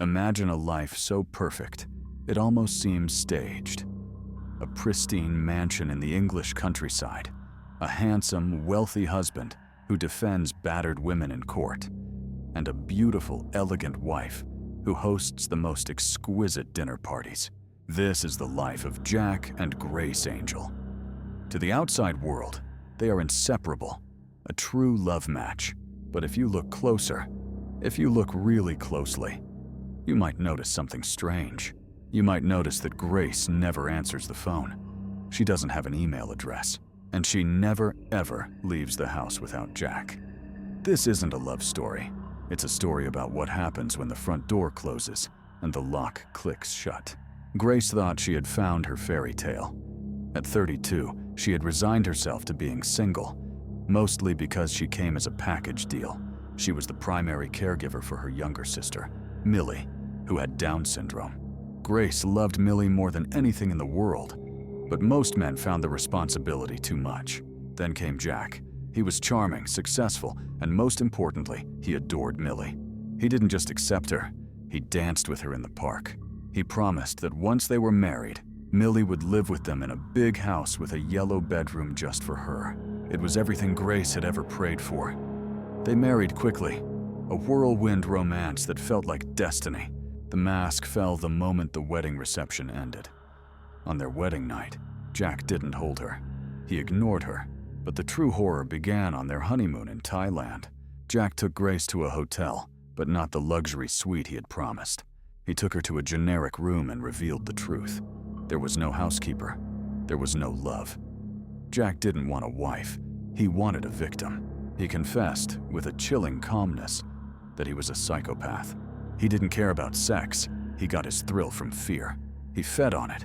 Imagine a life so perfect, it almost seems staged. A pristine mansion in the English countryside, a handsome, wealthy husband who defends battered women in court, and a beautiful, elegant wife who hosts the most exquisite dinner parties. This is the life of Jack and Grace Angel. To the outside world, they are inseparable, a true love match. But if you look closer, if you look really closely, you might notice something strange. You might notice that Grace never answers the phone. She doesn't have an email address, and she never, ever leaves the house without Jack. This isn't a love story. It's a story about what happens when the front door closes and the lock clicks shut. Grace thought she had found her fairy tale. At 32, she had resigned herself to being single, mostly because she came as a package deal. She was the primary caregiver for her younger sister, Millie, who had Down syndrome. Grace loved Millie more than anything in the world, but most men found the responsibility too much. Then came Jack. He was charming, successful, and most importantly, he adored Millie. He didn't just accept her, he danced with her in the park. He promised that once they were married, Millie would live with them in a big house with a yellow bedroom just for her. It was everything Grace had ever prayed for. They married quickly, a whirlwind romance that felt like destiny. The mask fell the moment the wedding reception ended. On their wedding night, Jack didn't hold her. He ignored her, but the true horror began on their honeymoon in Thailand. Jack took Grace to a hotel, but not the luxury suite he had promised. He took her to a generic room and revealed the truth. There was no housekeeper. There was no love. Jack didn't want a wife. He wanted a victim. He confessed, with a chilling calmness, that he was a psychopath. He didn't care about sex. He got his thrill from fear. He fed on it.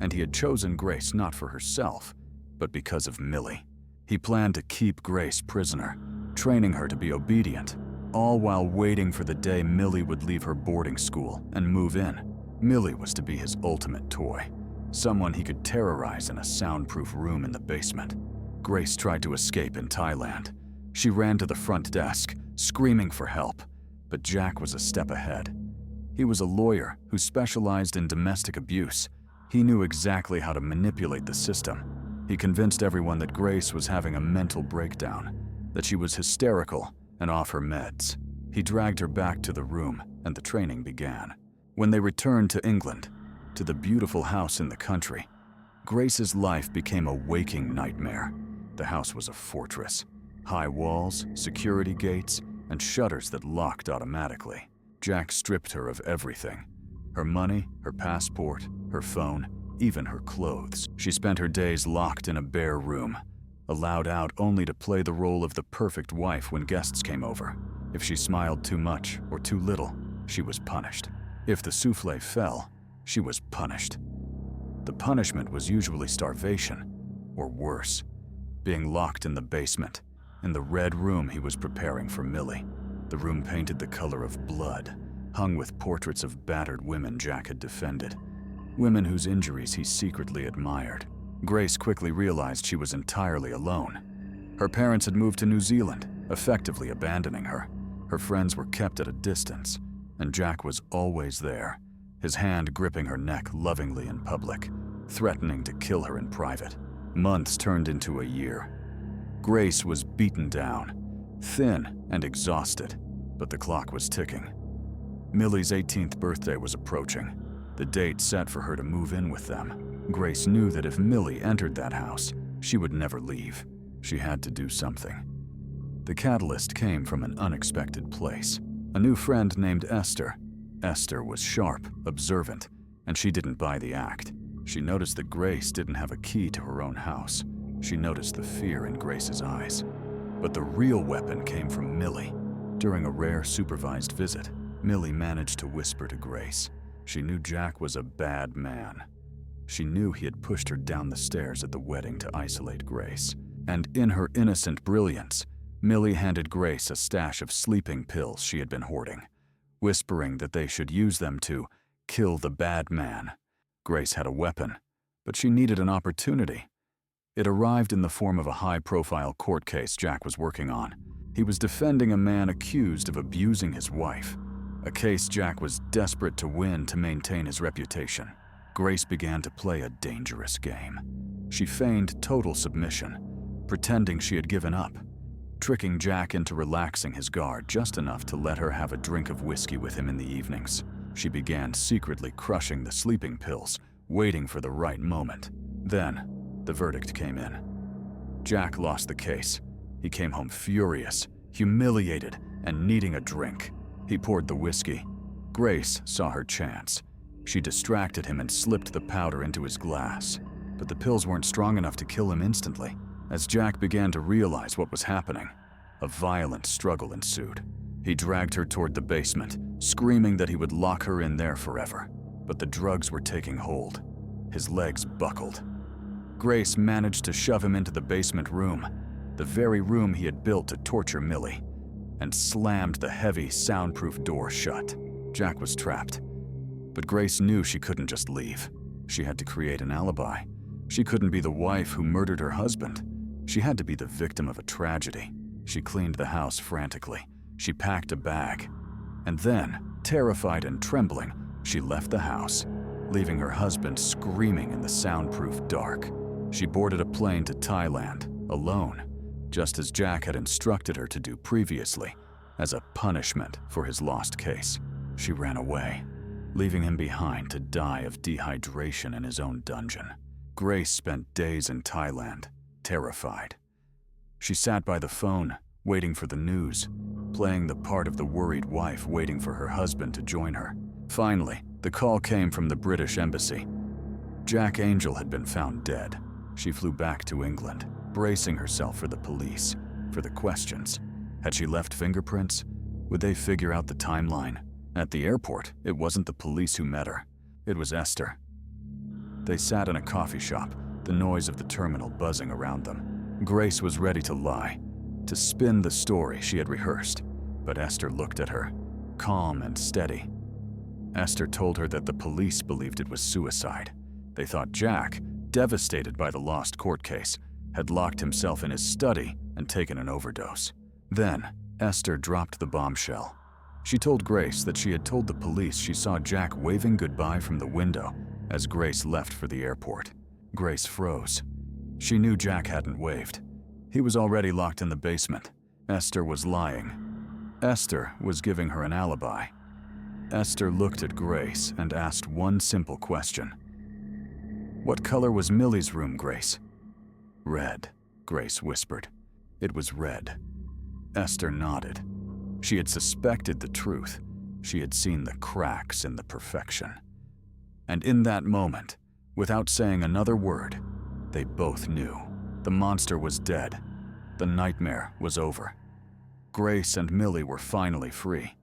And he had chosen Grace not for herself, but because of Millie. He planned to keep Grace prisoner, training her to be obedient, all while waiting for the day Millie would leave her boarding school and move in. Millie was to be his ultimate toy, someone he could terrorize in a soundproof room in the basement. Grace tried to escape in Thailand. She ran to the front desk, screaming for help, but Jack was a step ahead. He was a lawyer who specialized in domestic abuse. He knew exactly how to manipulate the system. He convinced everyone that Grace was having a mental breakdown, that she was hysterical and off her meds. He dragged her back to the room, and the training began. When they returned to England, to the beautiful house in the country, Grace's life became a waking nightmare. The house was a fortress. High walls, security gates, and shutters that locked automatically. Jack stripped her of everything. Her money, her passport, her phone, even her clothes. She spent her days locked in a bare room, allowed out only to play the role of the perfect wife when guests came over. If she smiled too much or too little, she was punished. If the souffle fell, she was punished. The punishment was usually starvation, or worse, being locked in the basement, in the red room he was preparing for Millie. The room painted the color of blood, hung with portraits of battered women Jack had defended, women whose injuries he secretly admired. Grace quickly realized she was entirely alone. Her parents had moved to New Zealand, effectively abandoning her. Her friends were kept at a distance, and Jack was always there, his hand gripping her neck lovingly in public, threatening to kill her in private. Months turned into a year. Grace was beaten down, thin and exhausted, but the clock was ticking. Millie's 18th birthday was approaching, the date set for her to move in with them. Grace knew that if Millie entered that house, she would never leave. She had to do something. The catalyst came from an unexpected place. A new friend named Esther. Esther was sharp, observant, and she didn't buy the act. She noticed that Grace didn't have a key to her own house. She noticed the fear in Grace's eyes. But the real weapon came from Millie. During a rare supervised visit, Millie managed to whisper to Grace. She knew Jack was a bad man. She knew he had pushed her down the stairs at the wedding to isolate Grace. And in her innocent brilliance, Millie handed Grace a stash of sleeping pills she had been hoarding, whispering that they should use them to kill the bad man. Grace had a weapon, but she needed an opportunity. It arrived in the form of a high-profile court case Jack was working on. He was defending a man accused of abusing his wife. a case Jack was desperate to win to maintain his reputation. Grace began to play a dangerous game. She feigned total submission, pretending she had given up, tricking Jack into relaxing his guard just enough to let her have a drink of whiskey with him in the evenings. She began secretly crushing the sleeping pills, waiting for the right moment. Then, the verdict came in. Jack lost the case. He came home furious, humiliated, and needing a drink. He poured the whiskey. Grace saw her chance. She distracted him and slipped the powder into his glass. But the pills weren't strong enough to kill him instantly. As Jack began to realize what was happening, a violent struggle ensued. He dragged her toward the basement, screaming that he would lock her in there forever. But the drugs were taking hold. His legs buckled. Grace managed to shove him into the basement room, the very room he had built to torture Millie, and slammed the heavy, soundproof door shut. Jack was trapped. But Grace knew she couldn't just leave. She had to create an alibi. She couldn't be the wife who murdered her husband. She had to be the victim of a tragedy. She cleaned the house frantically. She packed a bag. And then, terrified and trembling, she left the house, leaving her husband screaming in the soundproof dark. She boarded a plane to Thailand, alone, just as Jack had instructed her to do previously, as a punishment for his lost case. She ran away, leaving him behind to die of dehydration in his own dungeon. Grace spent days in Thailand, terrified. She sat by the phone, waiting for the news, playing the part of the worried wife waiting for her husband to join her. Finally, the call came from the British embassy. Jack Angel had been found dead. She flew back to England, bracing herself for the police, for the questions. Had she left fingerprints? Would they figure out the timeline? At the airport, it wasn't the police who met her. It was Esther. They sat in a coffee shop, the noise of the terminal buzzing around them. Grace was ready to lie, to spin the story she had rehearsed. But Esther looked at her, calm and steady. Esther told her that the police believed it was suicide. They thought Jack, devastated by the lost court case, had locked himself in his study and taken an overdose. Then, Esther dropped the bombshell. She told Grace that she had told the police she saw Jack waving goodbye from the window as Grace left for the airport. Grace froze. She knew Jack hadn't waved. He was already locked in the basement. Esther was lying. Esther was giving her an alibi. Esther looked at Grace and asked one simple question. "What color was Millie's room, Grace?" "Red," Grace whispered. "It was red." Esther nodded. She had suspected the truth. She had seen the cracks in the perfection. And in that moment, without saying another word, they both knew. The monster was dead. The nightmare was over. Grace and Millie were finally free.